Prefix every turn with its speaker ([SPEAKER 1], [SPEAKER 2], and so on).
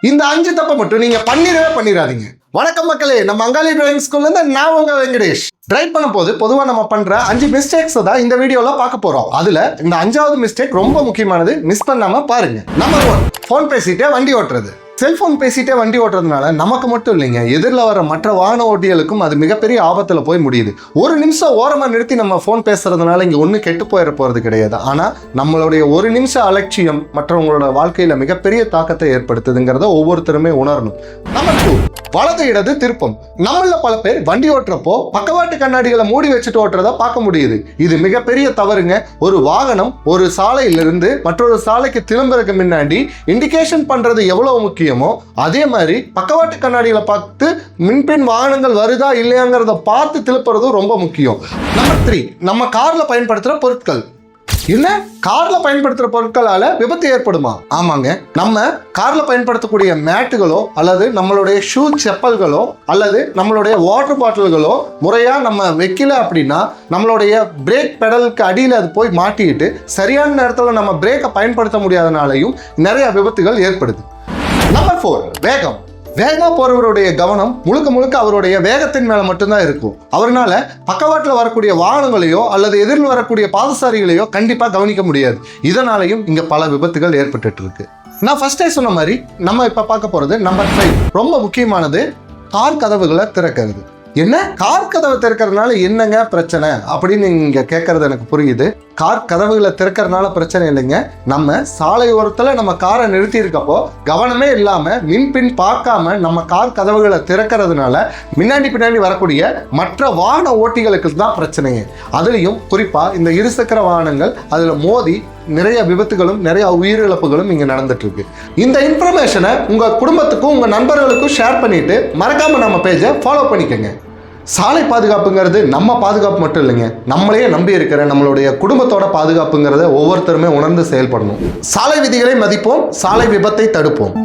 [SPEAKER 1] இந்த 5 தப்பை மட்டும் நீங்க பண்ணிடாதீங்க. வணக்கம் மக்களே, நம்ம அங்காளி டிரைவிங் ஸ்கூல்ல இருந்து நான் உங்க வெங்கடேஷ். டிரைவ் பண்ணும் போது பொதுவா நம்ம பண்ற 5 மிஸ்டேக்ஸ் தான் இந்த வீடியோல பார்க்க போறோம். அதுல இந்த 5வது மிஸ்டேக் ரொம்ப முக்கியமானது, மிஸ் பண்ணாம பாருங்க. நம்பர் 1, போன் பேசிட்டே வண்டி ஓட்டுறது. செல்போன் பேசிட்டே வண்டி ஓட்டுறதுனால நமக்கு மட்டும் இல்லைங்க, எதிரில் வர மற்ற வாகன ஓட்டிகளுக்கும் அது மிகப்பெரிய ஆபத்தில் போய் முடியுது. ஒரு நிமிஷம் ஓரமாக நிறுத்தி நம்ம ஃபோன் பேசுறதுனால இங்கே ஒன்றும் கெட்டு போயிட போகிறது கிடையாது. ஆனால் நம்மளுடைய ஒரு நிமிஷம் அலட்சியம் மற்றவங்களோட வாழ்க்கையில் மிகப்பெரிய தாக்கத்தை ஏற்படுத்துதுங்கிறத ஒவ்வொருத்தருமே உணரணும். நம்பர் 2, வலது இடது திருப்பம். நம்மள பல பேர் வண்டி ஓட்டுறப்போ பக்கவாட்டு கண்ணாடிகளை மூடி வச்சுட்டு ஓட்டுறத பார்க்க முடியுது. இது மிகப்பெரிய தவறுங்க. ஒரு வாகனம் ஒரு சாலையிலிருந்து மற்றொரு சாலைக்கு திரும்புறதுக்கு முன்னாடி இண்டிகேஷன் பண்றது எவ்வளவு முக்கியம், அதே மாதிரி பக்கவாட்டு கண்ணாடிகளை பார்த்து மின்பின் வாகனங்கள் வருதா இல்லையாங்கிறத பார்த்து திருப்புறதும் ரொம்ப முக்கியம். நம்பர் 3, நம்ம கார்ல பயன்படுத்துற பொருட்கள். என்ன, கார்ல பயன்படுத்துற பொருட்களால விபத்து ஏற்படுமா? ஆமாங்க. நம்ம கார்ல பயன்படுத்தக்கூடிய மேட்டுகளோ அல்லது நம்மளுடைய ஷூ செப்பல்களோ அல்லது நம்மளுடைய வாட்டர் பாட்டில்களோ முறையா நம்ம வைக்கல அப்படின்னா நம்மளுடைய பிரேக் பெடலுக்கு அடியில் அது போய் மாட்டிக்கிட்டு சரியான நேரத்தில் நம்ம பிரேக்கை பயன்படுத்த முடியாதனாலையும் நிறைய விபத்துகள் ஏற்படுது. நம்பர் 4, வேகம். வேகமா போறவருடைய கவனம் முழுக்க அவருடைய வேகத்தின் மேல மட்டும்தான் இருக்கும். அவரால் பக்கவாட்டில் வரக்கூடிய வாகனங்களையோ அல்லது எதிரில் வரக்கூடிய பாதசாரிகளையோ கண்டிப்பா கவனிக்க முடியாது. இதனாலையும் இங்க பல விபத்துகள் ஏற்பட்டு இருக்கு. நான் ஃபர்ஸ்டே சொன்ன மாதிரி நம்ம இப்ப பார்க்க போறது நம்பர் 5, ரொம்ப முக்கியமானது, கார் கதவுகளை திறக்கிறது. என்ன, கார் கதவை திறக்கிறதுனால என்னங்க பிரச்சனை அப்படின்னு நீங்க கேட்கறது எனக்கு புரியுது. கார் கதவுகளை திறக்கிறதுனால பிரச்சனை இல்லைங்க. நம்ம சாலை ஓரத்தில் நம்ம காரை நிறுத்தி இருக்கப்போ கவனமே இல்லாம மின்பின் பார்க்காம நம்ம கார் கதவுகளை திறக்கிறதுனால பின்னாடி வரக்கூடிய மற்ற வாகன ஓட்டிகளுக்கு தான் பிரச்சனைங்க. அதுலேயும் குறிப்பா இந்த இருசக்கர வாகனங்கள் அதுல மோதி நிறைய விபத்துகளும் நிறைய உயிரிழப்புகளும் இங்க நடந்துட்டு இருக்கு. இந்த இன்ஃபர்மேஷனை உங்க குடும்பத்துக்கும் உங்க நண்பர்களுக்கும் ஷேர் பண்ணிட்டு மறக்காம நம்ம பேஜை ஃபாலோ பண்ணிக்கங்க. சாலை பாதுகாப்புங்கிறது நம்ம பாதுகாப்பு மட்டும் இல்லைங்க, நம்மளையே நம்பி இருக்கிற நம்மளுடைய குடும்பத்தோட பாதுகாப்புங்கிறத ஒவ்வொருத்தருமே உணர்ந்து செயல்படணும். சாலை விதிகளை மதிப்போம், சாலை விபத்தை தடுப்போம்.